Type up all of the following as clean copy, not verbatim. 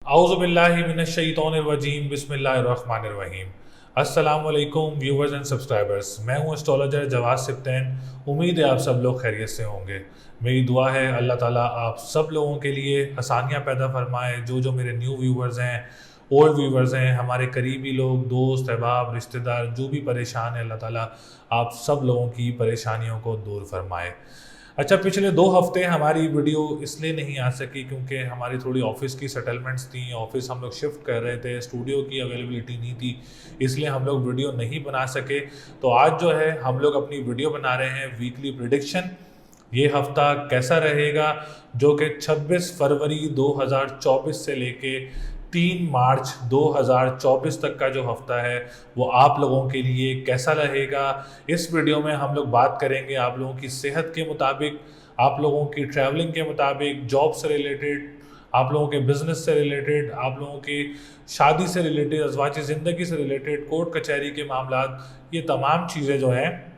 आउज़ुबिल्लाहिमिनश्शैतानिर्रजीम बिस्मिल्लाहिर्रहमानिर्रहीम। अस्सलाम वालेकुम व्यूवर्स एंड सब्सक्राइबर्स। मैं हूं एस्ट्रोलॉजर जवाद सिप्तैन। उम्मीद है आप सब लोग खैरियत से होंगे। मेरी दुआ है अल्लाह ताला आप सब लोगों के लिए आसानियां पैदा फरमाए। जो मेरे न्यू व्यूवर्स हैं, ओल्ड व्यूवर्स हैं, हमारे करीबी लोग, दोस्त अहबाब, रिश्तेदार जो भी परेशान है, अल्लाह ताला आप सब लोगों की परेशानियों को दूर फरमाए। अच्छा, पिछले 2 हफ्ते हमारी वीडियो इसलिए नहीं आ सकी क्योंकि हमारी थोड़ी ऑफिस की सेटलमेंट्स थी। ऑफिस हम लोग शिफ्ट कर रहे थे, स्टूडियो की अवेलेबिलिटी नहीं थी, इसलिए हम लोग वीडियो नहीं बना सके। तो आज जो है हम लोग अपनी वीडियो बना रहे हैं वीकली प्रिडिक्शन। ये हफ्ता कैसा रहेगा, जो कि 26 फरवरी 2024 से लेके 3 मार्च 2024 तक का जो हफ्ता है वो आप लोगों के लिए कैसा रहेगा। इस वीडियो में हम लोग बात करेंगे आप लोगों की सेहत के मुताबिक, आप लोगों की ट्रैवलिंग के मुताबिक, जॉब से रिलेटेड, आप लोगों के बिजनेस से रिलेटेड, आप लोगों की शादी से रिलेटेड, अज़वाजी ज़िंदगी से रिलेटेड, कोर्ट कचहरी के मामला, ये तमाम चीज़ें जो हैं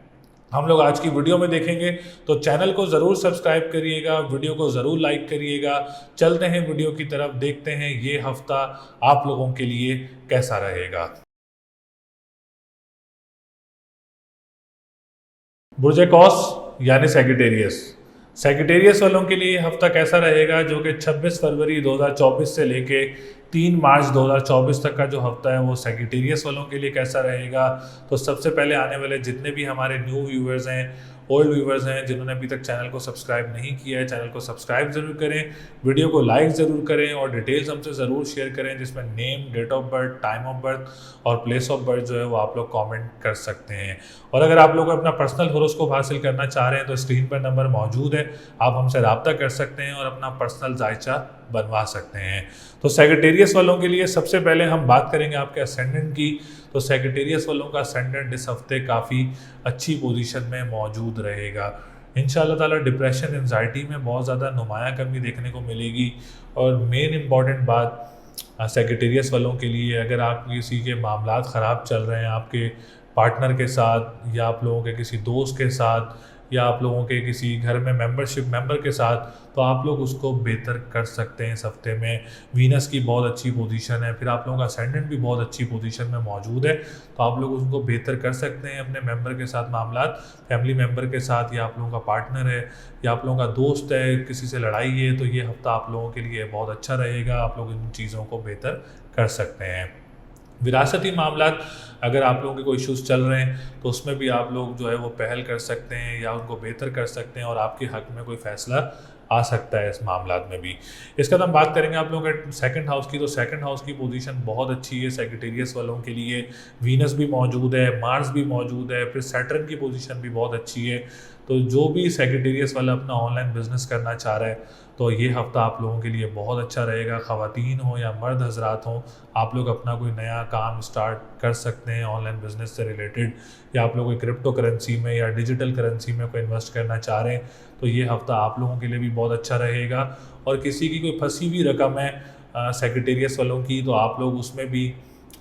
हम लोग आज की वीडियो में देखेंगे। तो चैनल को ज़रूर सब्सक्राइब करिएगा, वीडियो को ज़रूर लाइक करिएगा। चलते हैं वीडियो की तरफ, देखते हैं ये हफ्ता आप लोगों के लिए कैसा रहेगा। बुर्ज कौस यानी सेगिटेरियस। सेगिटेरियस वालों के लिए ये हफ्ता कैसा रहेगा, जो कि 26 फरवरी 2024 से लेके 3 मार्च 2024 तक का जो हफ्ता है वो सेगिटेरियस वालों के लिए कैसा रहेगा। तो सबसे पहले आने वाले जितने भी हमारे न्यू व्यूवर्स हैं, ओल्ड व्यूवर्स हैं, जिन्होंने अभी तक चैनल को सब्सक्राइब नहीं किया है, चैनल को सब्सक्राइब ज़रूर करें, वीडियो को लाइक ज़रूर करें और डिटेल्स हमसे ज़रूर शेयर करें, जिसमें name, date of birth, time of birth और प्लेस ऑफ बर्थ जो है वो आप लोग कमेंट कर सकते हैं। और अगर आप लोग अपना पर्सनल होरोस्कोप हासिल करना चाह रहे हैं तो स्क्रीन पर नंबर मौजूद है, आप हमसे रब्ता कर सकते हैं और अपना पर्सनल जायचा बनवा सकते हैं। तो सेगिटेरियस वालों के लिए सबसे पहले हम बात करेंगे आपके असेंडेंट की। तो सेगिटेरियस वालों का असेंडेंट इस हफ्ते काफ़ी अच्छी पोजीशन में मौजूद रहेगा। इंशाल्लाह ताला डिप्रेशन, एंजाइटी में बहुत ज़्यादा नुमाया कमी देखने को मिलेगी। और मेन इम्पॉर्टेंट बात सेगिटेरियस वालों के लिए, अगर आप किसी के मामलात ख़राब चल रहे हैं आपके पार्टनर के साथ या आप लोगों के किसी दोस्त के साथ या आप लोगों के किसी घर में मेंबर के साथ, तो आप लोग उसको बेहतर कर सकते हैं इस हफ्ते में। वीनस की बहुत अच्छी पोजीशन है, फिर आप लोगों का असेंडेंट भी बहुत अच्छी पोजीशन में मौजूद है, तो आप लोग उसको बेहतर कर सकते हैं अपने मेंबर के साथ मामलात, फैमिली मेंबर के साथ, या आप लोगों का पार्टनर है या आप लोगों का दोस्त है, किसी से लड़ाई है, तो ये हफ्ता आप लोगों के लिए बहुत अच्छा रहेगा। आप लोग इन चीज़ों को बेहतर कर सकते हैं। विरासती मामलात, अगर आप लोगों के कोई इश्यूज़ चल रहे हैं तो उसमें भी आप लोग जो है वो पहल कर सकते हैं या उनको बेहतर कर सकते हैं और आपके हक में कोई फ़ैसला आ सकता है इस मामलात में भी। इसके बाद हम बात करेंगे आप लोगों के सेकंड हाउस की। तो सेकंड हाउस की पोजीशन बहुत अच्छी है सेगिटेरियस वालों के लिए। वीनस भी मौजूद है, मार्स भी मौजूद है, फिर सैटर्न की पोजीशन भी बहुत अच्छी है। तो जो भी सेगिटेरियस वाला अपना ऑनलाइन बिजनेस करना चाह रहा है तो ये हफ्ता आप लोगों के लिए बहुत अच्छा रहेगा। ख़वातीन हो या मर्द हजरात हों, आप लोग अपना कोई नया काम स्टार्ट कर सकते हैं ऑनलाइन बिजनेस से रिलेटेड, या आप लोग कोई क्रिप्टो करेंसी में या डिजिटल करेंसी में कोई इन्वेस्ट करना चाह रहे हैं तो ये हफ्ता आप लोगों के लिए भी बहुत अच्छा रहेगा। और किसी की कोई फंसी हुई रकम है सेक्रेटेरियस वालों की, तो आप लोग उसमें भी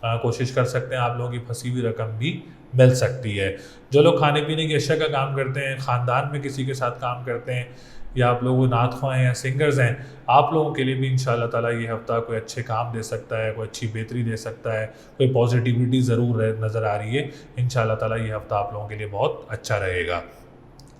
कोशिश कर सकते हैं, आप लोगों की फंसी हुई रकम भी मिल सकती है। जो लोग खाने पीने की अशिया का काम करते हैं, ख़ानदान में किसी के साथ काम करते हैं, या आप लोग नात ख्वाह हैं या सिंगर्स हैं, आप लोगों के लिए भी इंशाल्लाह ताला ये हफ्ता कोई अच्छे काम दे सकता है, कोई अच्छी बेहतरी दे सकता है, कोई पॉजिटिविटी ज़रूर नज़र आ रही है। इंशाल्लाह ताला ये हफ्ता आप लोगों के लिए बहुत अच्छा रहेगा।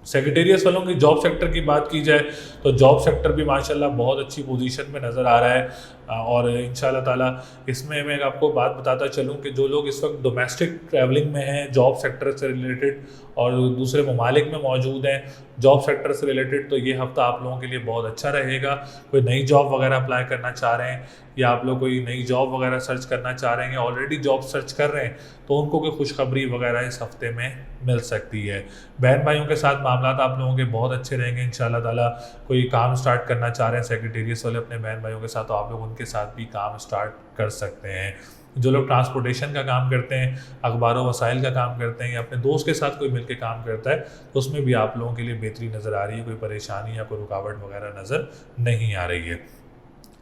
सेक्रेटेरियस वालों की जॉब सेक्टर की बात की जाए तो जॉब सेक्टर भी माशाल्लाह बहुत अच्छी पोजीशन में नज़र आ रहा है। और इंशाल्लाह ताला इसमें मैं आपको बात बताता चलूँ कि जो लोग इस वक्त डोमेस्टिक ट्रैवलिंग में हैं जॉब सेक्टर से रिलेटेड और दूसरे ममालिक में मौजूद हैं जॉब सेक्टर से रिलेटेड, तो ये हफ्ता आप लोगों के लिए बहुत अच्छा रहेगा। कोई नई जॉब वगैरह अप्लाई करना चाह रहे हैं या आप लोग कोई नई जॉब वगैरह सर्च करना चाह रहे हैं या ऑलरेडी जॉब सर्च कर रहे हैं तो उनको कोई खुशखबरी वगैरह इस हफ्ते में मिल सकती है। बहन भाइयों के साथ मामलात आप लोगों के बहुत अच्छे रहेंगे इंशाल्लाह ताला। कोई काम स्टार्ट करना चाह रहे हैं सेक्रेटेरियस वाले अपने बहन भाइयों के साथ, तो आप लोग उनके साथ भी काम स्टार्ट कर सकते हैं। जो लोग ट्रांसपोर्टेशन का काम करते हैं, अखबार वसाइल का काम करते हैं या अपने दोस्त के साथ कोई मिलकर काम करता है तो उसमें भी आप लोगों के लिए बेहतरी नज़र आ रही है, कोई परेशानी या कोई रुकावट वगैरह नज़र नहीं आ रही है।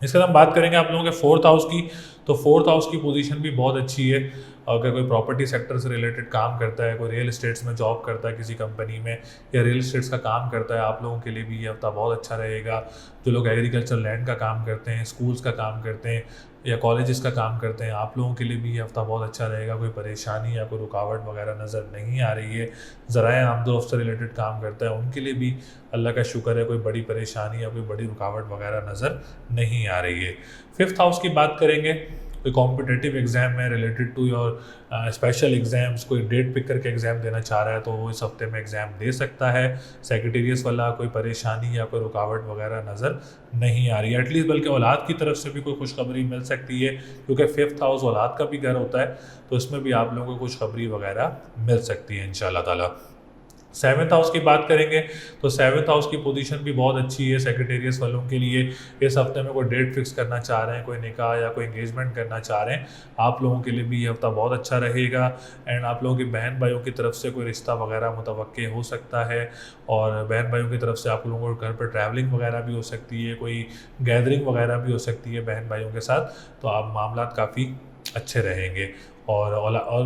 इसके बाद हम बात करेंगे आप लोगों के फोर्थ हाउस की। तो फोर्थ हाउस की पोजीशन भी बहुत अच्छी है। अगर कोई प्रॉपर्टी सेक्टर से रिलेटेड काम करता है, कोई रियल इस्टेट्स में जॉब करता है किसी कंपनी में, या रियल इस्टेट्स का काम करता है, आप लोगों के लिए भी ये हफ्ता बहुत अच्छा रहेगा। जो लोग एग्रीकल्चर लैंड का काम करते हैं, स्कूल्स का काम करते हैं या कॉलेजेस का काम करते हैं, आप लोगों के लिए भी ये हफ्ता बहुत अच्छा रहेगा। कोई परेशानी या कोई रुकावट वगैरह नज़र नहीं आ रही है। ज़राए आमदोरफ़्त से रिलेटेड काम करता है उनके लिए भी अल्लाह का शुक्र है, कोई बड़ी परेशानी या कोई बड़ी रुकावट वगैरह नज़र नहीं आ रही है। फिफ्थ हाउस की बात करेंगे, कोई कॉम्पिटिटिव एग्ज़ाम में related to your special exams, कोई डेट पिक करके एग्ज़ाम देना चाह रहा है तो वो इस हफ्ते में एग्ज़ाम दे सकता है। सेक्रेटेरिएट वाला कोई परेशानी या कोई रुकावट वगैरह नज़र नहीं आ रही है एटलीस्ट, बल्कि औलाद की तरफ से भी कोई खुशखबरी मिल सकती है, क्योंकि फिफ्थ हाउस औलाद का भी घर होता है, तो इसमें भी आप लोगों को खुशखबरी वगैरह मिल सकती है इंशाल्लाह ताला। सेवन्थ हाउस की बात करेंगे तो सेवन्थ हाउस की पोजीशन भी बहुत अच्छी है सेक्रेटेरिएट वालों के लिए। इस हफ्ते में कोई डेट फिक्स करना चाह रहे हैं, कोई निकाह या कोई एंगेजमेंट करना चाह रहे हैं, आप लोगों के लिए भी ये हफ्ता बहुत अच्छा रहेगा। एंड आप लोगों की बहन भाइयों की तरफ से कोई रिश्ता वगैरह मुतवक्के हो सकता है, और बहन भाइयों की तरफ से आप लोगों को घर पर ट्रैवलिंग वगैरह भी हो सकती है, कोई गैदरिंग वगैरह भी हो सकती है बहन भाइयों के साथ, तो आप मामला काफ़ी अच्छे रहेंगे। और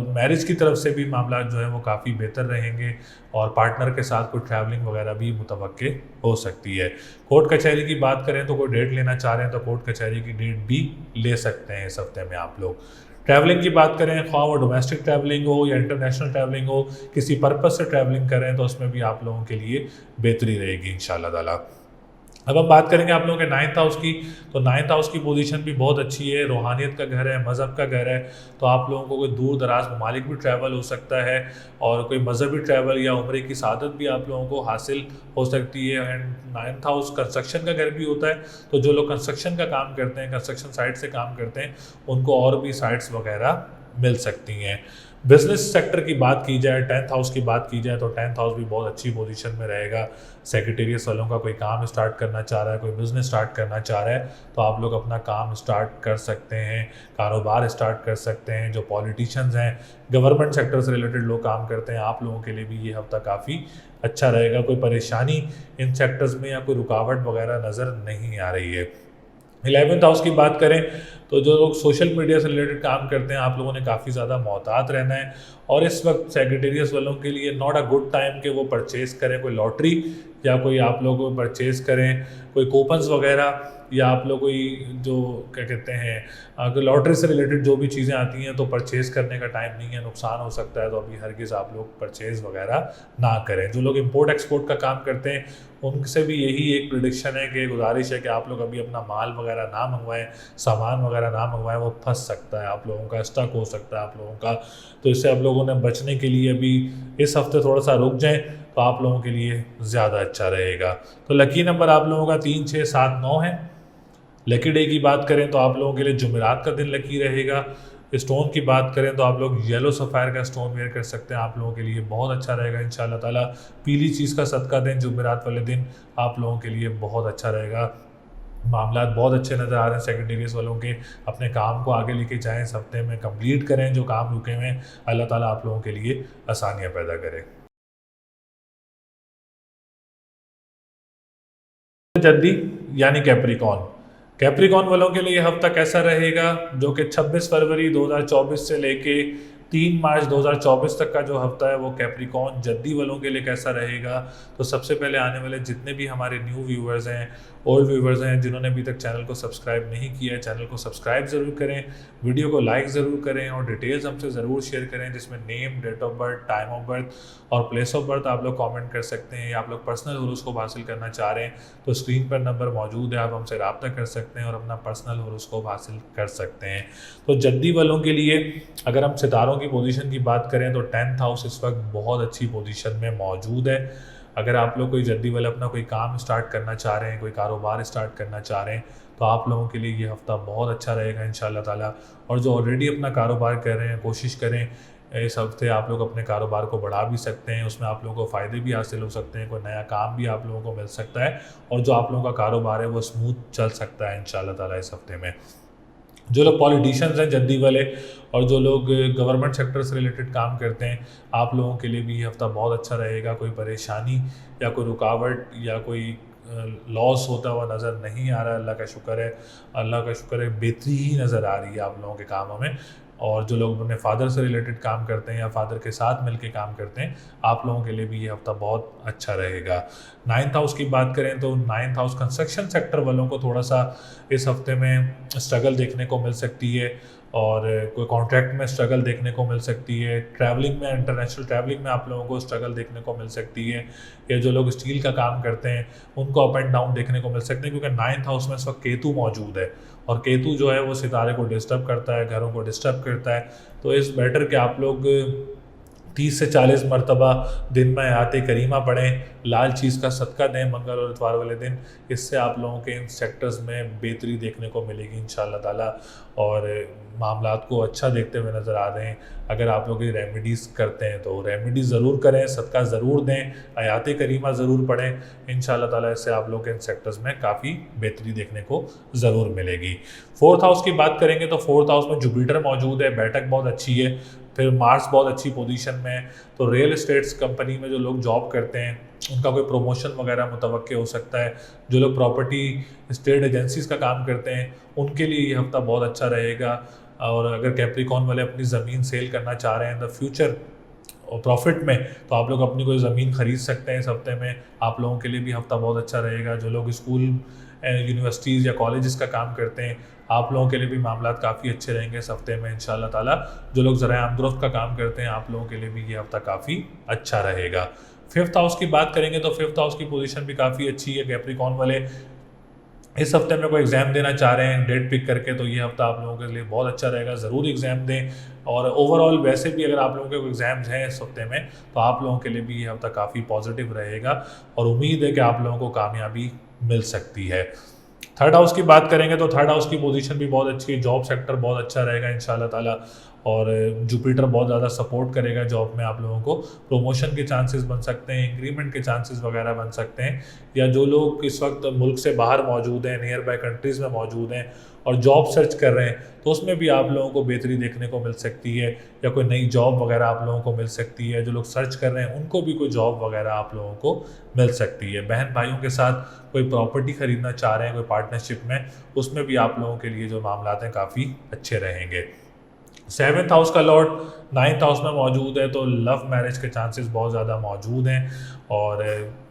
मैरिज की तरफ से भी मामला जो है वो काफ़ी बेहतर रहेंगे, और पार्टनर के साथ कोई ट्रैवलिंग वगैरह भी मुतवक्के हो सकती है। कोर्ट कचहरी की बात करें तो कोई डेट लेना चाह रहे हैं तो कोर्ट कचहरी की डेट भी ले सकते हैं इस हफ्ते में आप लोग। ट्रैवलिंग की बात करें, ख्वाह वो डोमेस्टिक ट्रैवलिंग हो या इंटरनेशनल ट्रैवलिंग हो, किसी पर्पज़ से ट्रैवलिंग करें तो उसमें भी आप लोगों के लिए बेहतरी रहेगी इंशाल्लाह ताला। अब हम बात करेंगे आप लोगों के नाइन्थ हाउस की, तो नाइन्थ हाउस की पोजीशन भी बहुत अच्छी है, रूहानियत का घर है, मज़हब का घर है, तो आप लोगों को कोई दूर दराज ममालिक भी ट्रैवल हो सकता है, और कोई मजहबी ट्रैवल या उम्रे की सादत भी आप लोगों को हासिल हो सकती है। एंड नाइन्थ हाउस कंस्ट्रक्शन का घर भी होता है, तो जो लोग कंस्ट्रक्शन का काम करते हैं, कंस्ट्रक्शन साइट से काम करते हैं, उनको और भी साइट्स वगैरह मिल सकती हैं। बिजनेस सेक्टर की बात की जाए, टेंथ हाउस की बात की जाए, तो टेंथ हाउस भी बहुत अच्छी पोजीशन में रहेगा। सेक्रेटेरिएट वालों का कोई काम स्टार्ट करना चाह रहा है, कोई बिज़नेस स्टार्ट करना चाह रहा है, तो आप लोग अपना काम स्टार्ट कर सकते हैं, कारोबार स्टार्ट कर सकते हैं। जो पॉलिटिशियंस हैं, गवर्नमेंट सेक्टर से रिलेटेड लोग काम करते हैं, आप लोगों के लिए भी ये हफ्ता काफ़ी अच्छा रहेगा। कोई परेशानी इन सेक्टर्स में या कोई रुकावट वगैरह नज़र नहीं आ रही है। 11th हाउस की बात करें तो जो लोग सोशल मीडिया से रिलेटेड काम करते हैं, आप लोगों ने काफ़ी ज़्यादा मोहतात रहना है, और इस वक्त सेक्रेटेरिएट वालों के लिए नॉट अ गुड टाइम कि वो परचेज़ करें कोई लॉटरी, या कोई आप लोग परचेज़ करें कोई कूपन्स वगैरह, या आप लोग कोई जो क्या कहते हैं अगर लॉटरी से रिलेटेड जो भी चीज़ें आती हैं तो परचेज़ करने का टाइम नहीं है, नुकसान हो सकता है, तो अभी हरगिज़ आप लोग परचेज़ वगैरह ना करें। जो लोग इंपोर्ट एक्सपोर्ट का काम करते हैं उनसे भी यही एक प्रेडिक्शन है कि गुजारिश है कि आप लोग अभी अपना माल वगैरह ना मंगवाएं, सामान वगैरह ना मंगवाएं, वो फंस सकता है, आप लोगों का स्टक हो सकता है आप लोगों का, तो इससे आप लोगों ने बचने के लिए अभी इस हफ्ते थोड़ा सा रुक जाएं तो आप लोगों के लिए ज़्यादा अच्छा रहेगा। तो लकी नंबर आप लोगों का 3, 6, 7, 9 है। लकी डे की बात करें तो आप लोगों के लिए जुमेरात का दिन लकी रहेगा। स्टोन की बात करें तो आप लोग येलो सफ़ायर का स्टोन वेयर कर सकते हैं, आप लोगों के लिए बहुत अच्छा रहेगा इंशाल्लाह ताला। पीली चीज़ का सदका दें जुमेरात वाले दिन, आप लोगों के लिए बहुत अच्छा रहेगा। मामला बहुत अच्छे नज़र आ रहे हैं सेक्रेटेरिएट वालों के, अपने काम को आगे लेके जाएं, इस हफ्ते में कंप्लीट करें जो काम रुके हुए हैं, अल्लाह ताला आप लोगों के लिए आसानियाँ पैदा करें। जद्दी यानी कैप्रिकॉन, कैप्रिकॉन वालों के लिए ये हफ्ता कैसा रहेगा, जो कि 26 फरवरी 2024 से लेके 3 मार्च 2024 तक का जो हफ्ता है वो कैप्रिकॉन जद्दी वालों के लिए कैसा रहेगा। तो सबसे पहले आने वाले जितने भी हमारे न्यू व्यूवर्स हैं, ओल्ड व्यूवर्स हैं, जिन्होंने अभी तक चैनल को सब्सक्राइब नहीं किया है, चैनल को सब्सक्राइब ज़रूर करें, वीडियो को लाइक ज़रूर करें, और डिटेल्स हमसे ज़रूर शेयर करें, जिसमें name, date of birth, time of birth और प्लेस ऑफ बर्थ आप लोग कमेंट कर सकते हैं, या आप लोग पर्सनल होरोस्कोप हासिल करना चाह रहे हैं तो स्क्रीन पर नंबर मौजूद है, आप हमसे रब्ता कर सकते हैं और अपना पर्सनल होरोस्कोप हासिल कर सकते हैं। तो जद्दी वालों के लिए अगर हम सितारों की पोजीशन की बात करें तो 10th हाउस इस वक्त बहुत अच्छी पोजीशन में मौजूद है। अगर आप लोग कोई जद्दी वाला अपना कोई काम स्टार्ट करना चाह रहे हैं, कोई कारोबार स्टार्ट करना चाह रहे हैं, तो आप लोगों के लिए ये हफ्ता बहुत अच्छा रहेगा इंशाल्लाह ताला। और जो ऑलरेडी अपना कारोबार कर रहे हैं, कोशिश करें इस हफ्ते आप लोग अपने कारोबार को बढ़ा भी सकते हैं, उसमें आप लोगों को फ़ायदे भी हासिल हो सकते हैं, कोई नया काम भी आप लोगों को मिल सकता है, और जो आप लोगों का कारोबार है वो स्मूथ चल सकता है इंशाल्लाह ताला इस हफ्ते में। जो लोग पॉलिटिशियंस हैं जद्दी वाले, और जो लोग गवर्नमेंट सेक्टर से रिलेटेड काम करते हैं, आप लोगों के लिए भी ये हफ्ता बहुत अच्छा रहेगा। कोई परेशानी या कोई रुकावट या कोई लॉस होता हुआ नज़र नहीं आ रहा है। अल्लाह का शुक्र है, अल्लाह का शुक्र है, बेहतरी ही नज़र आ रही है आप लोगों के कामों में। और जो लोग अपने फादर से रिलेटेड काम करते हैं या फादर के साथ मिलके काम करते हैं, आप लोगों के लिए भी ये हफ्ता बहुत अच्छा रहेगा। 9th हाउस की बात करें तो 9th हाउस कंस्ट्रक्शन सेक्टर वालों को थोड़ा सा इस हफ्ते में स्ट्रगल देखने को मिल सकती है, और कोई कॉन्ट्रैक्ट में स्ट्रगल देखने को मिल सकती है। ट्रैवलिंग में, इंटरनेशनल ट्रैवलिंग में आप लोगों को स्ट्रगल देखने को मिल सकती है, या जो लोग स्टील का काम करते हैं उनको अप एंड डाउन देखने को मिल सकते हैं, क्योंकि 9th हाउस में इस वक्त केतु मौजूद है, और केतु जो है वो सितारे को डिस्टर्ब करता है, घरों को डिस्टर्ब करता है। तो इस बेटर कि आप लोग 30 से 40 मरतबा दिन में आयात करीमा पढ़ें, लाल चीज़ का सदका दें मंगल और इतवार वाले दिन। इससे आप लोगों के इन सेक्टर्स में बेहतरी देखने को मिलेगी इंशाअल्लाह ताला, और मामलात को अच्छा देखते हुए नज़र आ रहे हैं। अगर आप लोग ये रेमेडीज़ करते हैं तो रेमेडी ज़रूर करें, सदका ज़रूर दें, आयात करीमा ज़रूर पढ़ें, इंशाअल्लाह ताला इससे आप लोग के इन सेक्टर्स में काफ़ी बेहतरी देखने को ज़रूर मिलेगी। 4th हाउस की बात करेंगे तो 4th हाउस में जुपिटर मौजूद है, बैठक बहुत अच्छी है, फिर मार्स बहुत अच्छी पोजीशन में है। तो रियल एस्टेट्स कंपनी में जो लोग जॉब करते हैं उनका कोई प्रमोशन वगैरह मुतवक्के हो सकता है। जो लोग प्रॉपर्टी स्टेट एजेंसीज़ का काम करते हैं उनके लिए ये हफ्ता बहुत अच्छा रहेगा। और अगर कैप्रिकॉन वाले अपनी ज़मीन सेल करना चाह रहे हैं इन द फ्यूचर और प्रॉफिट में, तो आप लोग अपनी कोई ज़मीन ख़रीद सकते हैं इस हफ्ते में। आप लोगों के लिए भी हफ्ता बहुत अच्छा रहेगा। जो लोग स्कूल, यूनिवर्सिटीज़ या कॉलेजेस का काम करते हैं, आप लोगों के लिए भी मामलात काफ़ी अच्छे रहेंगे इस हफ्ते में इंशाअल्लाह ताला। जो लोग ज़राए आमदोरफ्त का काम करते हैं, आप लोगों के लिए भी ये हफ्ता काफ़ी अच्छा रहेगा। 5th हाउस की बात करेंगे तो 5th हाउस की पोजीशन भी काफ़ी अच्छी है। कैप्रिकॉन वाले इस हफ्ते में कोई एग्ज़ाम देना चाह रहे हैं डेट पिक करके, तो ये हफ्ता आप लोगों के लिए बहुत अच्छा रहेगा, ज़रूर एग्ज़ाम दें। और ओवरऑल वैसे भी अगर आप लोगों के कोई एग्ज़ाम्स हैं इस हफ्ते में, तो आप लोगों के लिए भी ये हफ्ता काफ़ी पॉजिटिव रहेगा, और उम्मीद है कि आप लोगों को कामयाबी मिल सकती है। 3rd हाउस की बात करेंगे तो 3rd हाउस की पोजीशन भी बहुत अच्छी है, जॉब सेक्टर बहुत अच्छा रहेगा इंशाअल्लाह ताला, और जुपिटर बहुत ज़्यादा सपोर्ट करेगा जॉब में। आप लोगों को प्रमोशन के चांसेस बन सकते हैं, इंक्रीमेंट के चांसेस वगैरह बन सकते हैं। या जो लोग इस वक्त मुल्क से बाहर मौजूद हैं, नियर बाय कंट्रीज़ में मौजूद हैं और जॉब सर्च कर रहे हैं, तो उसमें भी आप लोगों को बेहतरी देखने को मिल सकती है, या कोई नई जॉब वगैरह आप लोगों को मिल सकती है। जो लोग सर्च कर रहे हैं उनको भी कोई जॉब वगैरह आप लोगों को मिल सकती है। बहन भाइयों के साथ कोई प्रॉपर्टी ख़रीदना चाह रहे हैं कोई पार्टनरशिप में, उसमें भी आप लोगों के लिए जो मामलात हैं काफ़ी अच्छे रहेंगे। 7th हाउस का लॉर्ड 9th हाउस में मौजूद है, तो लव मैरिज के चांसेस बहुत ज़्यादा मौजूद हैं, और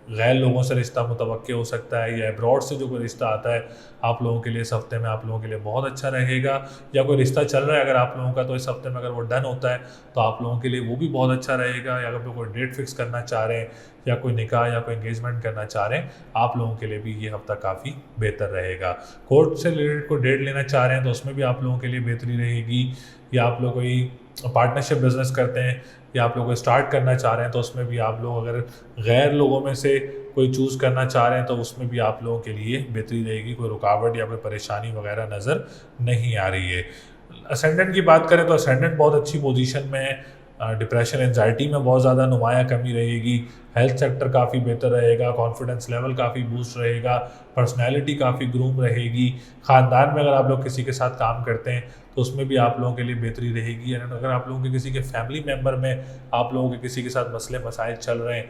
गैर लोगों से रिश्ता मुतवक्के हो सकता है, या अब्रॉड से जो कोई रिश्ता आता है आप लोगों के लिए इस हफ्ते में आप लोगों के लिए बहुत अच्छा रहेगा। या कोई रिश्ता चल रहा है अगर आप लोगों का, तो इस हफ्ते में अगर वो डन होता है तो आप लोगों के लिए वो भी बहुत अच्छा रहेगा। या अगर कोई डेट फिक्स करना चाह रहे हैं, या कोई निकाह या कोई एंगेजमेंट करना चाह रहे हैं, आप लोगों के लिए भी ये हफ्ता काफ़ी बेहतर रहेगा। कोर्ट से रिलेटेड कोई डेट लेना चाह रहे हैं तो उसमें भी आप लोगों के लिए बेहतरी रहेगी। या आप लोग कोई पार्टनरशिप बिजनेस करते हैं, या आप लोग कोई स्टार्ट करना चाह रहे हैं, तो उसमें भी आप लोग अगर गैर लोगों में से कोई चूज़ करना चाह रहे हैं तो उसमें भी आप लोगों के लिए बेहतरी रहेगी। कोई रुकावट या कोई परेशानी वगैरह नज़र नहीं आ रही है। असेंडेंट की बात करें तो असेंडेंट बहुत अच्छी पोजीशन में है। डिप्रेशन, एंजाइटी में बहुत ज़्यादा नुमाया कमी रहेगी। हेल्थ सेक्टर काफ़ी बेहतर रहेगा, कॉन्फिडेंस लेवल काफ़ी बूस्ट रहेगा, पर्सनैलिटी काफ़ी ग्रूम रहेगी। ख़ानदान में अगर आप लोग किसी के साथ काम करते हैं तो उसमें भी आप लोगों के लिए बेहतरी रहेगी। एंड अगर आप लोगों के किसी के फैमिली मेम्बर में आप लोगों के किसी के साथ मसले मसाइल चल रहे हैं,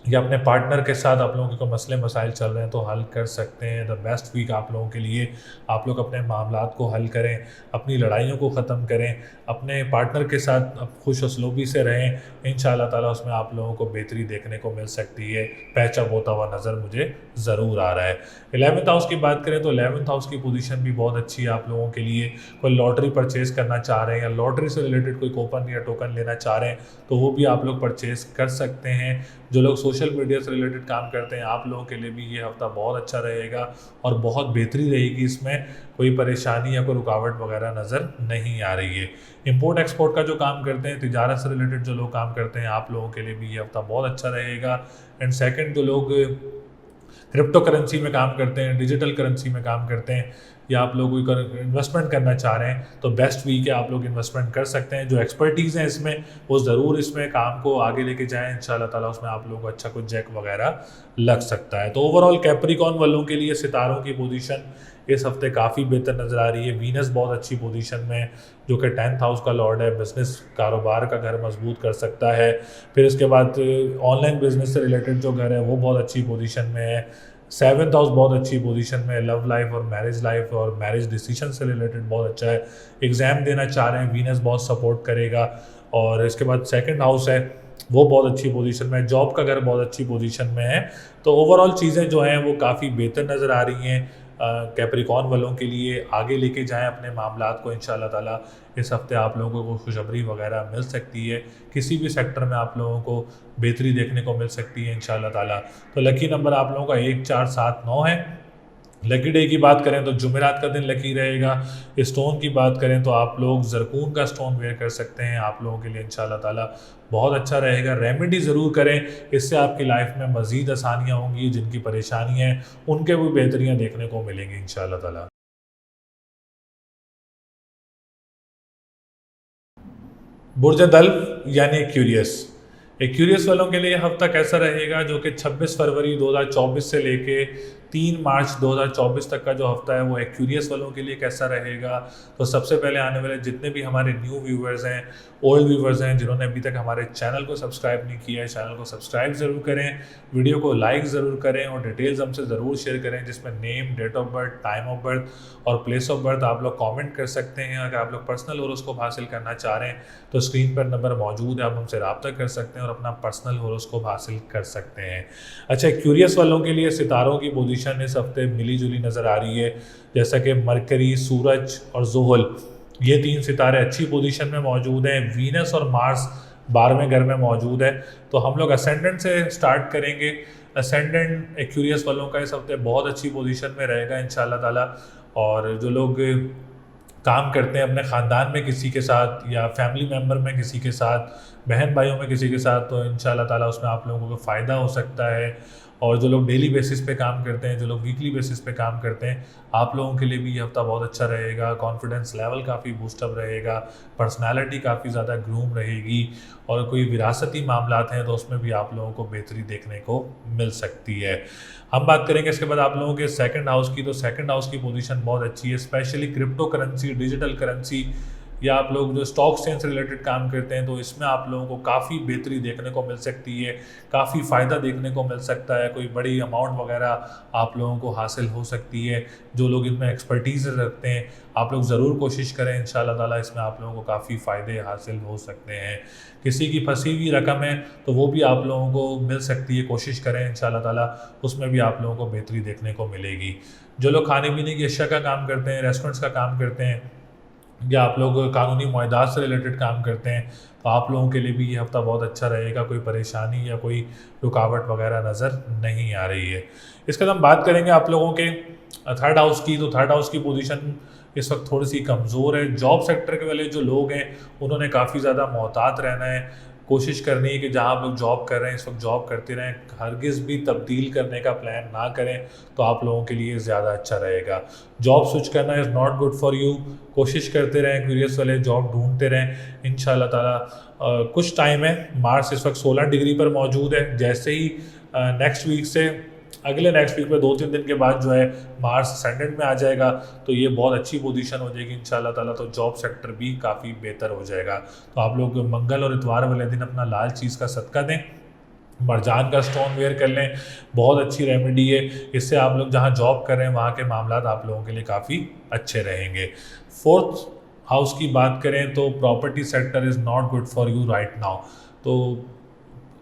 या अपने पार्टनर के साथ आप लोगों के कोई मसले मसाइल चल रहे हैं, तो हल कर सकते हैं। द बेस्ट वीक आप लोगों के लिए। आप लोग अपने मामलात को हल करें, अपनी लड़ाइयों को ख़त्म करें, अपने पार्टनर के साथ खुश उसलूबी से रहें, इंशाअल्लाह ताला उसमें आप लोगों को बेहतरी देखने को मिल सकती है। पैचअप होता हुआ नज़र मुझे ज़रूर आ रहा है। 11th हाउस की बात करें तो 11th हाउस की पोजीशन भी बहुत अच्छी है आप लोगों के लिए। कोई लॉटरी परचेज़ करना चाह रहे हैं, या लॉटरी से रिलेटेड कोई कूपन या टोकन लेना चाह रहे हैं, तो वो भी आप लोग परचेज़ कर सकते हैं। जो लोग सोशल मीडिया से रिलेटेड काम करते हैं, आप लोगों के लिए भी ये हफ्ता बहुत अच्छा रहेगा, और बहुत बेहतरी रहेगी। इसमें कोई परेशानी या कोई रुकावट वगैरह नज़र नहीं आ रही है। इंपोर्ट एक्सपोर्ट का जो काम करते हैं, तिजारत से रिलेटेड जो लोग काम करते हैं, आप लोगों के लिए भी ये हफ्ता बहुत अच्छा रहेगा। एंड सेकंड, जो लोग क्रिप्टो करेंसी में काम करते हैं, डिजिटल करेंसी में काम करते हैं, या आप लोग कोई इन्वेस्टमेंट करना चाह रहे हैं, तो बेस्ट वीक है, आप लोग इन्वेस्टमेंट कर सकते हैं। जो एक्सपर्टीज़ हैं इसमें, वो ज़रूर इसमें काम को आगे लेके जाएं, इंशाल्लाह ताला उसमें आप लोगों को अच्छा कुछ जैक वगैरह लग सकता है। तो ओवरऑल कैप्रिकॉन वालों के लिए सितारों की पोजीशन इस हफ्ते काफ़ी बेहतर नज़र आ रही है। वीनस बहुत अच्छी पोजीशन में है, जो कि 10th हाउस का लॉर्ड है, बिज़नेस कारोबार का घर मजबूत कर सकता है। फिर इसके बाद ऑनलाइन बिजनेस से रिलेटेड जो घर है वो बहुत अच्छी पोजीशन में है। सेवन्थ हाउस बहुत अच्छी पोजीशन में है, लव लाइफ और मैरिज डिसीजन से रिलेटेड बहुत अच्छा है। एग्ज़ाम देना चाह रहे हैं, वीनस बहुत सपोर्ट करेगा। और इसके बाद सेकंड हाउस है, वो बहुत अच्छी पोजीशन में है। जॉब का घर बहुत अच्छी पोजीशन में है। तो ओवरऑल चीज़ें जो हैं वो काफ़ी बेहतर नज़र आ रही हैं कैप्रिकॉर्न वालों के लिए। आगे लेके जाएं अपने मामलात को, इंशाल्लाह ताला इस हफ्ते आप लोगों को खुशखबरी वगैरह मिल सकती है। किसी भी सेक्टर में आप लोगों को बेहतरी देखने को मिल सकती है इंशाल्लाह ताला। तो लकी नंबर आप लोगों का 1 4 7 9 है। लकी डे की बात करें तो जुमेरात का दिन लकी रहेगा। स्टोन की बात करें तो आप लोग ज़रकून का स्टोन वेयर कर सकते हैं, आप लोगों के लिए इंशाल्लाह ताला बहुत अच्छा रहेगा। रेमेडी ज़रूर करें, इससे आपकी लाइफ में मज़ीद आसानियाँ होंगी। जिनकी परेशानी है उनके भी बेहतरियाँ देखने को मिलेंगी इंशाल्लाह ताला। बुर्ज दल्फ यानी एक्यूरियस वालों के लिए हफ्ता कैसा रहेगा, जो कि 26 फरवरी 2024 से लेके 3 मार्च 2024 तक का जो हफ्ता है वो एक्यूरियस वालों के लिए कैसा रहेगा। तो सबसे पहले आने वाले जितने भी हमारे न्यू व्यूवर्स हैं, ओल्ड व्यूवर्स हैं, जिन्होंने अभी तक हमारे चैनल को सब्सक्राइब नहीं किया है, चैनल को सब्सक्राइब ज़रूर करें, वीडियो को लाइक ज़रूर करें और डिटेल्स हमसे ज़रूर शेयर करें, जिसमें name, date of birth, time of birth और प्लेस ऑफ बर्थ आप लोग कमेंट कर सकते हैं। अगर आप लोग पर्सनल हॉरोस्कोप हासिल करना चाह रहे हैं तो स्क्रीन पर नंबर मौजूद है, आप हमसे रब्ता कर सकते हैं और अपना पर्सनल हॉरोस्कोप हासिल कर सकते हैं। अच्छा, क्यूरियस वालों के लिए सितारों की पोजीशन इस हफ्ते मिली जुली नज़र आ रही है, जैसा कि मरकरी, सूरज और ज़ुहल, ये 3 सितारे अच्छी पोजीशन में मौजूद हैं। वीनस और मार्स 12वें घर में मौजूद है। तो हम लोग असेंडेंट से स्टार्ट करेंगे। असेंडेंट एक्यूरियस वालों का इस हफ्ते बहुत अच्छी पोजीशन में रहेगा इंशाल्लाह ताला। और जो लोग काम करते हैं अपने ख़ानदान में किसी के साथ या फैमिली मेम्बर में किसी के साथ, बहन भाइयों में किसी के साथ, तो इंशाल्लाह ताला उसमें आप लोगों को फ़ायदा हो सकता है। और जो लोग डेली बेसिस पे काम करते हैं, जो लोग वीकली बेसिस पे काम करते हैं, आप लोगों के लिए भी ये हफ्ता बहुत अच्छा रहेगा। कॉन्फिडेंस लेवल काफ़ी बूस्टअप रहेगा, पर्सनालिटी काफ़ी ज़्यादा ग्रूम रहेगी। और कोई विरासती मामलात हैं तो उसमें भी आप लोगों को बेहतरी देखने को मिल सकती है। हम बात करेंगे इसके बाद आप लोगों के सेकंड हाउस की। तो सेकंड हाउस की पोजीशन बहुत अच्छी है, specially crypto currency, digital currency या आप लोग जो स्टॉक एक्सचेंज से रिलेटेड काम करते हैं, तो इसमें आप लोगों को काफ़ी बेहतरी देखने को मिल सकती है, काफ़ी फ़ायदा देखने को मिल सकता है। कोई बड़ी अमाउंट वगैरह आप लोगों को हासिल हो सकती है। जो लोग इनमें एक्सपर्टीज़ रखते हैं, आप लोग ज़रूर कोशिश करें, इंशाल्लाह ताला इसमें आप लोगों को काफ़ी फ़ायदे हासिल हो सकते हैं। किसी की फंसी हुई रकम है तो वो भी आप लोगों को मिल सकती है, कोशिश करें इंशाल्लाह ताला उसमें भी आप लोगों को बेहतरी देखने को मिलेगी। जो लोग खाने पीने की अशिया का काम करते हैं, रेस्टोरेंट्स का काम करते हैं या आप लोग कानूनी मुआहदात से रिलेटेड काम करते हैं, तो आप लोगों के लिए भी ये हफ़्ता बहुत अच्छा रहेगा। कोई परेशानी या कोई रुकावट वगैरह नज़र नहीं आ रही है। इसके बाद हम बात करेंगे आप लोगों के थर्ड हाउस की। तो थर्ड हाउस की पोजीशन इस वक्त थोड़ी सी कमज़ोर है। जॉब सेक्टर के वाले जो लोग हैं उन्होंने काफ़ी ज़्यादा मोहतात रहना है। कोशिश करनी है कि जहाँ आप लोग जॉब कर रहे हैं इस वक्त जॉब करते रहें, हरगिज़ भी तब्दील करने का प्लान ना करें, तो आप लोगों के लिए ज़्यादा अच्छा रहेगा। जॉब स्विच करना is not good for you. कोशिश करते रहें, क्यूरियस वाले जॉब ढूंढते रहें इंशाल्लाह ताला। कुछ टाइम है, मार्स इस वक्त 16 डिग्री पर मौजूद है। जैसे ही नेक्स्ट वीक से अगले नेक्स्ट वीक में 2-3 दिन के बाद जो है मार्स असेंडेंट में आ जाएगा, तो ये बहुत अच्छी पोजीशन हो जाएगी इंशाल्लाह ताला। तो जॉब सेक्टर भी काफ़ी बेहतर हो जाएगा। तो आप लोग मंगल और इतवार वाले दिन अपना लाल चीज़ का सदका दें, मरजान का स्टोन वेयर कर लें, बहुत अच्छी रेमेडी है। इससे आप लोग जहाँ जॉब कर रहे हैं वहाँ के मामलात आप लोगों के लिए काफ़ी अच्छे रहेंगे। फोर्थ हाउस की बात करें तो property sector is not good for you right now. तो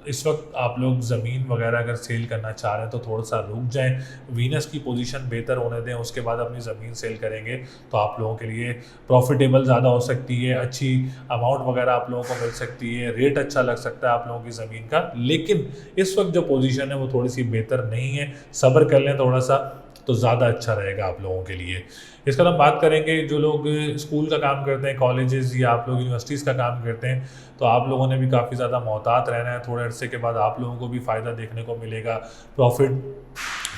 इस वक्त आप लोग ज़मीन वगैरह अगर सेल करना चाह रहे हैं तो थोड़ा सा रुक जाएं, वीनस की पोजीशन बेहतर होने दें, उसके बाद अपनी ज़मीन सेल करेंगे तो आप लोगों के लिए प्रॉफिटेबल ज़्यादा हो सकती है, अच्छी अमाउंट वगैरह आप लोगों को मिल सकती है, रेट अच्छा लग सकता है आप लोगों की ज़मीन का। लेकिन इस वक्त जो पोजीशन है वो थोड़ी सी बेहतर नहीं है, सब्र कर लें थोड़ा सा, तो ज़्यादा अच्छा रहेगा आप लोगों के लिए। इसके बाद हम बात करेंगे जो लोग स्कूल का काम करते हैं, कॉलेजेस या आप लोग यूनिवर्सिटीज़ का काम करते हैं, तो आप लोगों ने भी काफ़ी ज़्यादा मोहतात रहना है। थोड़े अरसे के बाद आप लोगों को भी फ़ायदा देखने को मिलेगा, प्रॉफिट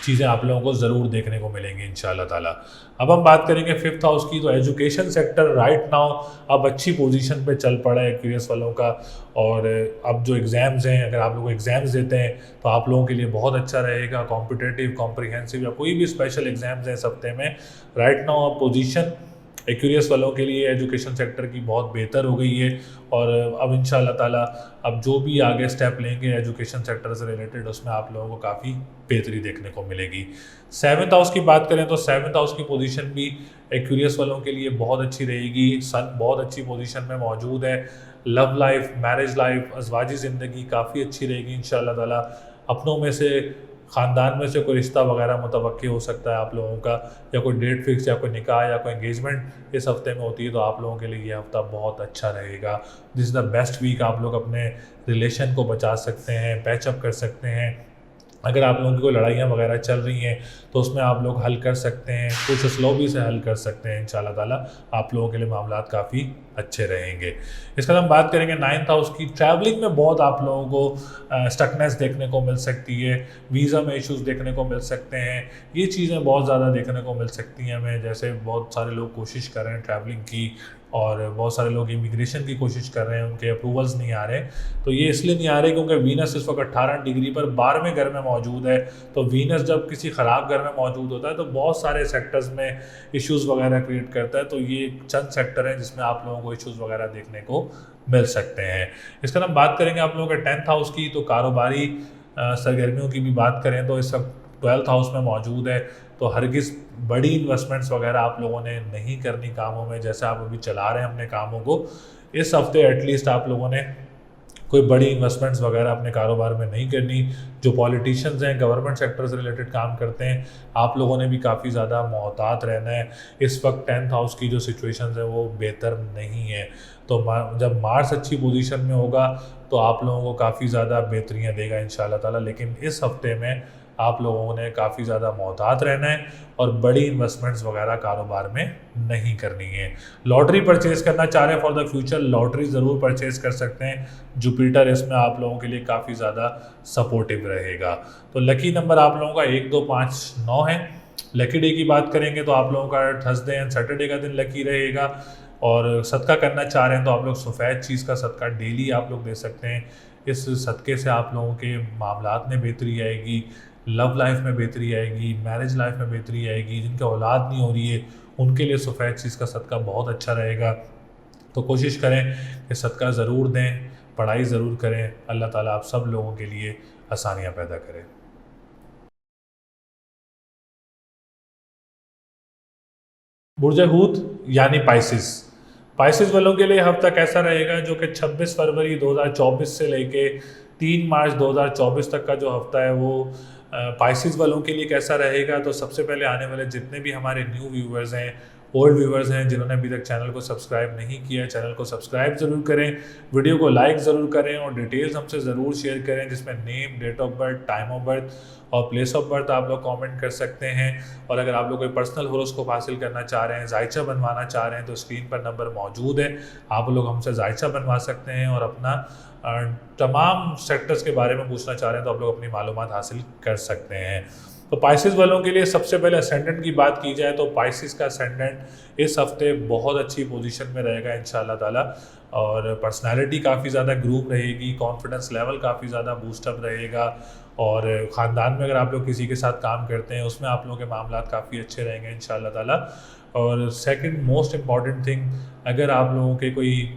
चीज़ें आप लोगों को ज़रूर देखने को मिलेंगी इंशाल्लाह ताला। अब हम बात करेंगे फिफ्थ हाउस की। तो एजुकेशन सेक्टर राइट नाउ अब अच्छी पोजीशन पे चल पड़ा है क्यूरियस वालों का। और अब जो एग्ज़ाम्स हैं, अगर आप लोग एग्ज़ाम्स देते हैं तो आप लोगों के लिए बहुत अच्छा रहेगा। कॉम्पिटेटिव, कॉम्प्रिहेंसिव या कोई भी स्पेशल एग्ज़ाम्स हैं इस हफ्ते में, राइट नाउ अब पोजीशन एक्यूरियस वालों के लिए एजुकेशन सेक्टर की बहुत बेहतर हो गई है, और अब इंशाल्लाह ताला अब जो भी आगे स्टेप लेंगे एजुकेशन सेक्टर से रिलेटेड, उसमें आप लोगों को काफ़ी बेहतरी देखने को मिलेगी। सेवन्थ हाउस की बात करें तो सेवन्थ हाउस की पोजीशन भी एक्यूरियस वालों के लिए बहुत अच्छी रहेगी। सन बहुत अच्छी पोजीशन में मौजूद है। लव लाइफ, मैरिज लाइफ, अज़वाजी ज़िंदगी काफ़ी अच्छी रहेगी इंशाल्लाह ताला। अपनों में से, ख़ानदान में से कोई रिश्ता वगैरह मुतवक्की हो सकता है आप लोगों का, या कोई डेट फिक्स या कोई निकाह या कोई एंगेजमेंट इस हफ्ते में होती है, तो आप लोगों के लिए ये हफ्ता बहुत अच्छा रहेगा। This is the best week. आप लोग अपने रिलेशन को बचा सकते हैं, पैचअप कर सकते हैं। अगर आप लोगों की कोई लड़ाइयाँ वगैरह चल रही हैं तो उसमें आप लोग हल कर सकते हैं, कुछ स्लोबी से हल कर सकते हैं इंशाल्लाह ताला। आप लोगों के लिए मामलात काफ़ी अच्छे रहेंगे। इसके बाद हम बात करेंगे नाइन्थ हाउस की। ट्रैवलिंग में बहुत आप लोगों को स्टकनेस देखने को मिल सकती है, वीज़ा में इश्यूज़ देखने को मिल सकते हैं। ये चीज़ें बहुत ज़्यादा देखने को मिल सकती हैं हमें, जैसे बहुत सारे लोग कोशिश कर रहे हैं ट्रैवलिंग की, और बहुत सारे लोग इमिग्रेशन की कोशिश कर रहे हैं, उनके अप्रूवल्स नहीं आ रहे। तो ये इसलिए नहीं आ रहे क्योंकि वीनस इस वक्त 18 डिग्री पर 12वें घर में मौजूद है। तो वीनस जब किसी ख़राब घर में मौजूद होता है तो बहुत सारे सेक्टर्स में इश्यूज़ वगैरह क्रिएट करता है। तो ये चंद सेक्टर हैं जिसमें आप लोगों को इश्यूज़ वगैरह देखने को मिल सकते हैं। इसके बाद हम बात करेंगे आप लोगों के 10th हाउस की। तो कारोबारी सरगर्मियों की भी बात करें तो इस वक्त 12th हाउस में मौजूद है। तो हरगिज़ बड़ी इन्वेस्टमेंट्स वगैरह आप लोगों ने नहीं करनी कामों में, जैसे आप अभी चला रहे हैं अपने कामों को। इस हफ्ते एटलीस्ट आप लोगों ने कोई बड़ी इन्वेस्टमेंट्स वगैरह अपने कारोबार में नहीं करनी। जो पॉलिटिशियंस हैं, गवर्नमेंट सेक्टर से रिलेटेड काम करते हैं, आप लोगों ने भी काफ़ी ज़्यादा मोहतात रहना है। इस वक्त 10th हाउस की जो सिचुएशंस है वो बेहतर नहीं है। तो जब मार्स अच्छी पोजीशन में होगा तो आप लोगों को काफ़ी ज़्यादा बेहतरियाँ देगा इंशाल्लाह ताला। लेकिन इस हफ्ते में आप लोगों ने काफ़ी ज़्यादा मोहतात रहना है और बड़ी इन्वेस्टमेंट्स वगैरह कारोबार में नहीं करनी है। लॉटरी परचेज़ करना चाह रहे हैं फॉर द फ्यूचर, लॉटरी ज़रूर परचेज़ कर सकते हैं। जुपिटर इसमें आप लोगों के लिए काफ़ी ज़्यादा सपोर्टिव रहेगा। तो लकी नंबर आप लोगों का 1, 2, 5, 9 है। लकी डे की बात करेंगे तो आप लोगों का थर्सडे एंड सैटरडे का दिन लकी रहेगा। और सदका करना चाह रहे हैं तो आप लोग सफ़ेद चीज़ का सदका डेली आप लोग दे सकते हैं। इस सदक़े से आप लोगों के मामलात में बेहतरी आएगी, लव लाइफ में बेहतरी आएगी, मैरिज लाइफ में बेहतरी आएगी। जिनके औलाद नहीं हो रही है उनके लिए सफ़ेद चीज़ का सदका बहुत अच्छा रहेगा। तो कोशिश करें कि सदका ज़रूर दें, पढ़ाई ज़रूर करें। अल्लाह ताला आप सब लोगों के लिए आसानियाँ पैदा करें। बुर्ज हूत यानी पाइसिस। पाइसिस वालों के लिए हफ्ता कैसा रहेगा, जो कि 26 फरवरी 2024 से लेके 3 मार्च 2024 तक का जो हफ्ता है वो पाइसिस वालों के लिए कैसा रहेगा। तो सबसे पहले आने वाले जितने भी हमारे न्यू व्यूवर्स हैं, ओल्ड व्यूवर्स हैं, जिन्होंने अभी तक चैनल को सब्सक्राइब नहीं किया है, चैनल को सब्सक्राइब ज़रूर करें, वीडियो को लाइक ज़रूर करें और डिटेल्स हमसे ज़रूर शेयर करें, जिसमें name, date of birth, time of birth और प्लेस ऑफ बर्थ आप लोग कमेंट कर सकते हैं। और अगर आप लोग कोई पर्सनल होरोस्कोप हासिल करना चाह रहे हैं, जायचा बनवाना चाह रहे हैं, तो स्क्रीन पर नंबर मौजूद है, आप लोग हमसे जायचा बनवा सकते हैं। और अपना तमाम सेक्टर्स के बारे में पूछना चाह रहे हैं तो आप लोग अपनी मालूमात हासिल कर सकते हैं। तो पाइसिस वालों के लिए सबसे पहले असेंडेंट की बात की जाए तो पाइसिस का असेंडेंट इस हफ्ते बहुत अच्छी पोजीशन में रहेगा इंशाल्लाह ताला। और पर्सनालिटी काफ़ी ज़्यादा ग्रूप रहेगी, कॉन्फिडेंस लेवल काफ़ी ज़्यादा बूस्टअप रहेगा। और ख़ानदान में अगर आप लोग किसी के साथ काम करते हैं उसमें आप लोगों के मामलात काफ़ी अच्छे रहेंगे इंशाल्लाह ताला। और सेकंड मोस्ट इम्पॉर्टेंट थिंग, अगर आप लोगों के कोई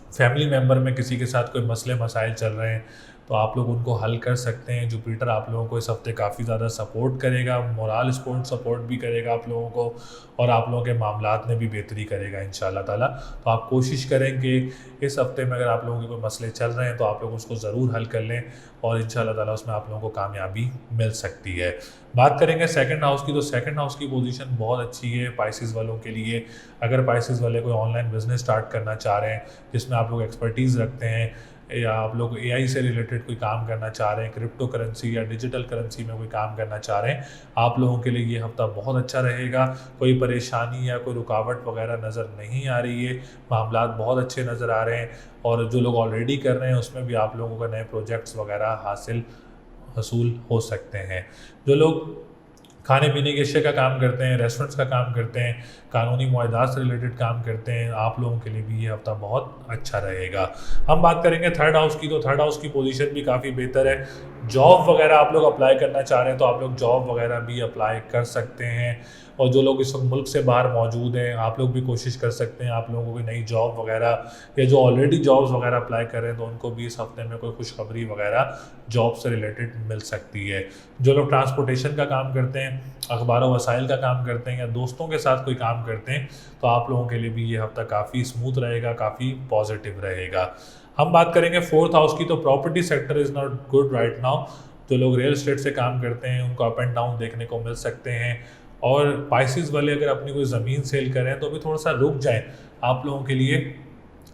फैमिली मेम्बर में किसी के साथ कोई मसले मसाइल चल रहे हैं तो आप लोग उनको हल कर सकते हैं। जुपिटर आप लोगों को इस हफ्ते काफ़ी ज़्यादा सपोर्ट करेगा, मोरल सपोर्ट भी करेगा आप लोगों को, और आप लोगों के मामलात में भी बेहतरी करेगा इंशाल्लाह ताला। तो आप कोशिश करें कि इस हफ्ते में अगर आप लोगों के कोई मसले चल रहे हैं तो आप लोग उसको ज़रूर हल कर लें और इंशाल्लाह ताला उसमें आप लोगों को कामयाबी मिल सकती है। बात करेंगे सेकंड हाउस की, तो सेकंड हाउस की पोजीशन बहुत अच्छी है पाइसिस वालों के लिए। अगर पाइसिस वाले कोई ऑनलाइन बिजनेस स्टार्ट करना चाह रहे हैं जिसमें आप लोग एक्सपर्टीज़ रखते हैं, या आप लोग एआई से रिलेटेड कोई काम करना चाह रहे हैं, क्रिप्टो करेंसी या डिजिटल करेंसी में कोई काम करना चाह रहे हैं, आप लोगों के लिए ये हफ्ता बहुत अच्छा रहेगा। कोई परेशानी या कोई रुकावट वगैरह नज़र नहीं आ रही है, मामलात बहुत अच्छे नज़र आ रहे हैं। और जो लोग ऑलरेडी कर रहे हैं उसमें भी आप लोगों को नए प्रोजेक्ट्स वगैरह हसूल हो सकते हैं। जो लोग खाने पीने के अशिया का काम करते हैं, रेस्टोरेंट्स का काम करते हैं, कानूनी मुआहदात से रिलेटेड काम करते हैं, आप लोगों के लिए भी ये हफ्ता बहुत अच्छा रहेगा। हम बात करेंगे थर्ड हाउस की, तो थर्ड हाउस की पोजीशन भी काफ़ी बेहतर है। जॉब वगैरह आप लोग अप्लाई करना चाह रहे हैं तो आप लोग जॉब वगैरह भी अप्लाई कर सकते हैं। और जो लोग इस वक्त मुल्क से बाहर मौजूद हैं, आप लोग भी कोशिश कर सकते हैं, आप लोगों को कोई नई जॉब वगैरह, या जो ऑलरेडी जॉब्स वगैरह अप्लाई कर रहे हैं तो उनको भी इस हफ्ते में कोई खुशखबरी वगैरह जॉब से रिलेटेड मिल सकती है। जो लोग ट्रांसपोर्टेशन का काम करते हैं, अखबार व वसाइल का काम करते हैं, या दोस्तों के साथ कोई काम करते हैं, तो आप लोगों के लिए भी ये हफ्ता काफ़ी स्मूथ रहेगा, काफ़ी पॉजिटिव रहेगा। हम बात करेंगे फोर्थ हाउस की, तो property sector is not good right now. जो लोग रियल एस्टेट से काम करते हैं उनको अप एंड डाउन देखने को मिल सकते हैं। और पाइसिस वाले अगर अपनी कोई ज़मीन सेल करें तो भी थोड़ा सा रुक जाएं, आप लोगों के लिए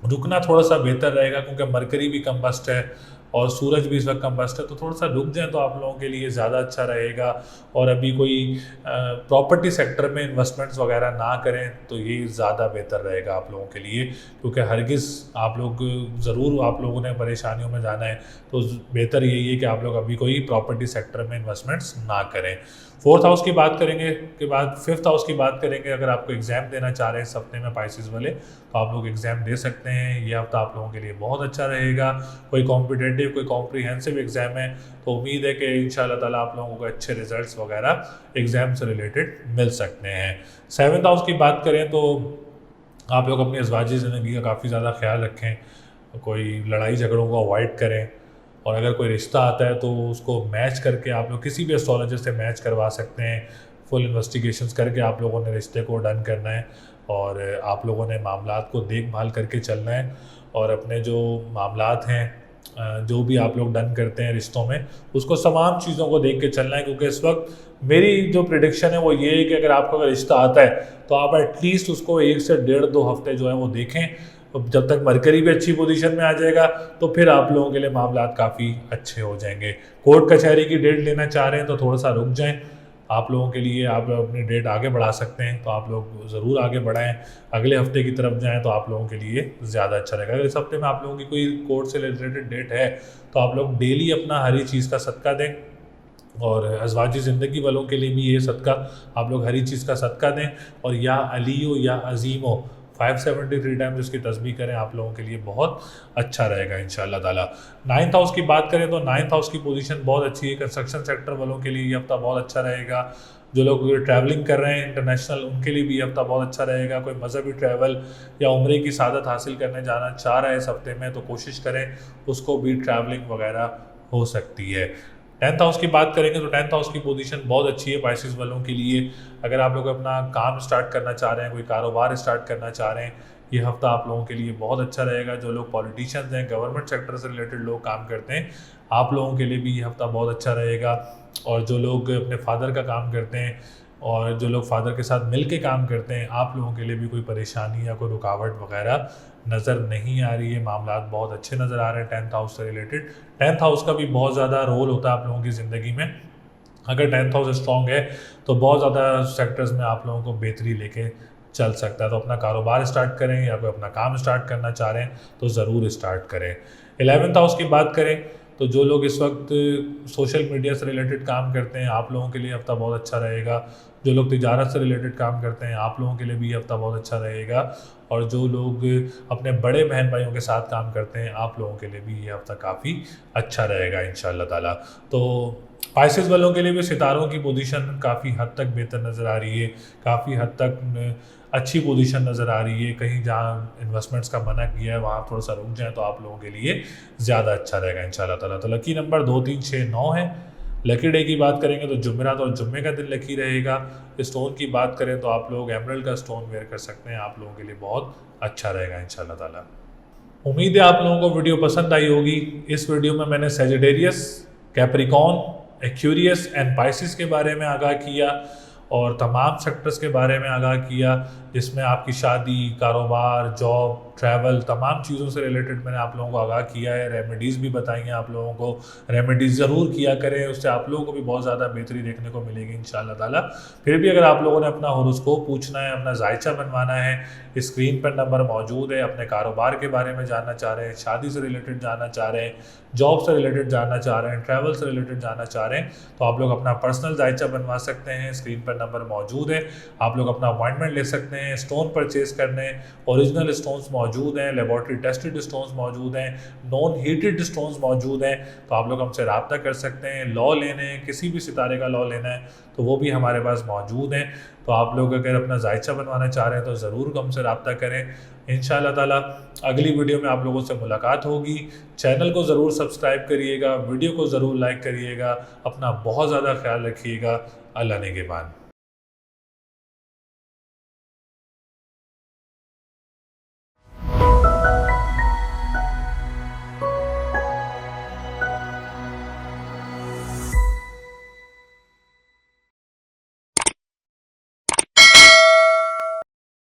रुकना थोड़ा सा बेहतर रहेगा, क्योंकि मरकरी भी कम्बस्ट है और सूरज भी इस वक्त कम्बस्ट है, तो थोड़ा सा रुक जाएं तो आप लोगों के लिए ज़्यादा अच्छा रहेगा। और अभी कोई प्रॉपर्टी सेक्टर में इन्वेस्टमेंट्स वगैरह ना करें तो ये ज़्यादा बेहतर रहेगा आप लोगों के लिए, क्योंकि हरगिज़ आप लोग ज़रूर आप लोगों ने परेशानियों में जाना है, तो बेहतर यही है कि आप लोग अभी कोई प्रॉपर्टी सेक्टर में इन्वेस्टमेंट्स ना करें। फोर्थ हाउस की बात करेंगे के बाद फिफ्थ हाउस की बात करेंगे। अगर आपको एग्ज़ाम देना चाह रहे हैं इस हफ्ते में पाइसिस वाले, तो आप लोग एग्ज़ाम दे सकते हैं। ये हफ्ता आप लोगों के लिए बहुत अच्छा रहेगा। कोई कॉम्पिटेटिव, कोई कॉम्प्रिहेंसिव एग्ज़ाम है तो उम्मीद है कि इंशाल्लाह ताला आप लोगों को अच्छे रिजल्ट्स वगैरह एग्ज़ाम से रिलेटेड मिल सकते हैं। सेवन्थ हाउस की बात करें तो आप लोग अपनी अज़वाजी ज़िंदगी का काफ़ी ज़्यादा ख्याल रखें, कोई लड़ाई झगड़ों को अवॉइड करें, और अगर कोई रिश्ता आता है तो उसको मैच करके आप लोग किसी भी एस्ट्रोलॉजर से मैच करवा सकते हैं। फुल इन्वेस्टिगेशंस करके आप लोगों ने रिश्ते को डन करना है, और आप लोगों ने मामलात को देखभाल करके चलना है, और अपने जो मामलात हैं, जो भी आप लोग डन करते हैं रिश्तों में, उसको तमाम चीज़ों को देख के चलना है। क्योंकि इस वक्त मेरी जो प्रिडिक्शन है वो ये है कि अगर आपका अगर रिश्ता आता है तो आप एटलीस्ट उसको 1 से 1.5-2 हफ्ते जो है वो देखें। जब तक मरकरी भी अच्छी पोजीशन में आ जाएगा तो फिर आप लोगों के लिए मामलात काफ़ी अच्छे हो जाएंगे। कोर्ट कचहरी की डेट लेना चाह रहे हैं तो थोड़ा सा रुक जाएं, आप लोगों के लिए आप अपनी डेट आगे बढ़ा सकते हैं, तो आप लोग ज़रूर आगे बढ़ाएं, अगले हफ्ते की तरफ जाएं तो आप लोगों के लिए ज़्यादा अच्छा रहेगा। अगर इस हफ्ते में आप लोगों की कोई कोर्ट से रिलेटेड डेट है तो आप लोग डेली अपना हरी चीज़ का सदका दें, और अज़वाजी ज़िंदगी वालों के लिए भी ये सदका, आप लोग हरी चीज़ का सदका दें, और या अलीयो या अजीमो 573 टाइम्स इसकी तस्बीह करें, आप लोगों के लिए बहुत अच्छा रहेगा इंशाल्लाह ताला। नाइन्थ हाउस की बात करें तो नाइन्थ हाउस की पोजीशन बहुत अच्छी है। कंस्ट्रक्शन सेक्टर वालों के लिए ये हफ्ता बहुत अच्छा रहेगा। जो लोग ट्रैवलिंग कर रहे हैं इंटरनेशनल, उनके लिए भी ये हफ्ता बहुत अच्छा रहेगा। कोई मजहबी ट्रैवल या उम्रे की सादत हासिल करने जाना चाह रहा है इस हफ्ते में, तो कोशिश करें उसको भी ट्रैवलिंग वगैरह हो सकती है। टेंथ हाउस की बात करेंगे तो टेंथ हाउस की पोजीशन बहुत अच्छी है पाइसिस वालों के लिए। अगर आप लोग अपना काम स्टार्ट करना चाह रहे हैं, कोई कारोबार स्टार्ट करना चाह रहे हैं, ये हफ्ता आप लोगों के लिए बहुत अच्छा रहेगा। जो लोग पॉलिटिशियंस हैं, गवर्नमेंट सेक्टर से रिलेटेड लोग काम करते हैं, आप लोगों के लिए भी ये हफ्ता बहुत अच्छा रहेगा। और जो लोग अपने फादर का काम करते हैं और जो लोग फादर के साथ मिल के काम करते हैं, आप लोगों के लिए भी कोई परेशानी या कोई रुकावट वगैरह नज़र नहीं आ रही है। मामलात बहुत अच्छे नज़र आ रहे हैं टेंथ हाउस से रिलेटेड। टेंथ हाउस का भी बहुत ज़्यादा रोल होता है आप लोगों की ज़िंदगी में। अगर टेंथ हाउस स्ट्रॉन्ग है तो बहुत ज़्यादा सेक्टर्स में आप लोगों को बेहतरी लेके चल सकता है। तो अपना कारोबार स्टार्ट करें या कोई अपना काम स्टार्ट करना चाह रहे हैं तो ज़रूर स्टार्ट करें। 11th हाउस की बात करें तो जो लोग इस वक्त सोशल मीडिया से रिलेटेड काम करते हैं, आप लोगों के लिए हफ्ता बहुत अच्छा रहेगा। जो लोग तिजारत से रिलेटेड काम करते हैं, आप लोगों के लिए भी ये हफ्ता बहुत अच्छा रहेगा। और जो लोग अपने बड़े बहन भाइयों के साथ काम करते हैं, आप लोगों के लिए भी ये हफ्ता काफ़ी अच्छा रहेगा इंशाल्लाह ताला। तो पाइसेस वालों के लिए भी सितारों की पोजीशन काफ़ी हद तक बेहतर नज़र आ रही है, काफ़ी हद तक अच्छी पोजीशन नज़र आ रही है। कहीं जहाँ इन्वेस्टमेंट्स का मना किया है वहाँ थोड़ा सा रुक जाए तो आप लोगों के लिए ज़्यादा अच्छा रहेगा इंशाल्लाह ताला। तो लकी नंबर 2, 3, 6, 9 है। लकी डे की बात करेंगे तो जुमेरात और जुम्मे का दिन लकी रहेगा। स्टोन की बात करें तो आप लोग एमरल्ड का स्टोन वेयर कर सकते हैं, आप लोगों के लिए बहुत अच्छा रहेगा इंशाल्लाह ताला। उम्मीद है आप लोगों को वीडियो पसंद आई होगी। इस वीडियो में मैंने Sagittarius, Capricorn, Aquarius and Pisces के बारे में आगाह किया और तमाम सेक्टर्स के बारे में आगाह किया, जिसमें आपकी शादी, कारोबार, जॉब, ट्रैवल, तमाम चीज़ों से रिलेटेड मैंने आप लोगों को आगाह किया है। रेमेडीज़ भी बताई हैं आप लोगों को, रेमेडीज़ ज़रूर किया करें, उससे आप लोगों को भी बहुत ज़्यादा बेहतरी देखने को मिलेगी इंशाल्लाह ताला। फिर भी अगर आप लोगों ने अपना होरोस्कोप पूछना है, अपना जायचा बनवाना है, स्क्रीन पर नंबर मौजूद है। अपने कारोबार के बारे में जानना चाह रहे हैं, शादी से रिलेटेड जानना चाह रहे हैं, जॉब से रिलेटेड जानना चाह रहे हैं, ट्रैवल से रिलेटेड जानना चाह रहे हैं, तो आप लोग अपना पर्सनल जायचा बनवा सकते हैं। स्क्रीन पर नंबर मौजूद है, आप लोग अपना अपॉइंटमेंट ले सकते हैं। स्टोन परचेज करने, ओरिजिनल स्टोन्स मौजूद हैं, लेबॉर्ट्री टेस्टेड स्टोन्स मौजूद हैं, नॉन हीटेड स्टोन्स मौजूद हैं। तो आप लोग हमसे रब्ता कर सकते हैं। लॉ लेने हैं, किसी भी सितारे का लॉ लेना है तो वो भी हमारे पास मौजूद हैं। तो आप लोग अगर अपना जायचा बनवाना चाह रहे हैं तो ज़रूर हमसे रब्ता करें। इंशाअल्लाह ताला अगली वीडियो में आप लोगों से मुलाकात होगी। चैनल को ज़रूर सब्सक्राइब करिएगा, वीडियो को ज़रूर लाइक करिएगा। अपना बहुत ज़्यादा ख्याल रखिएगा। अल्लाह निगहबान।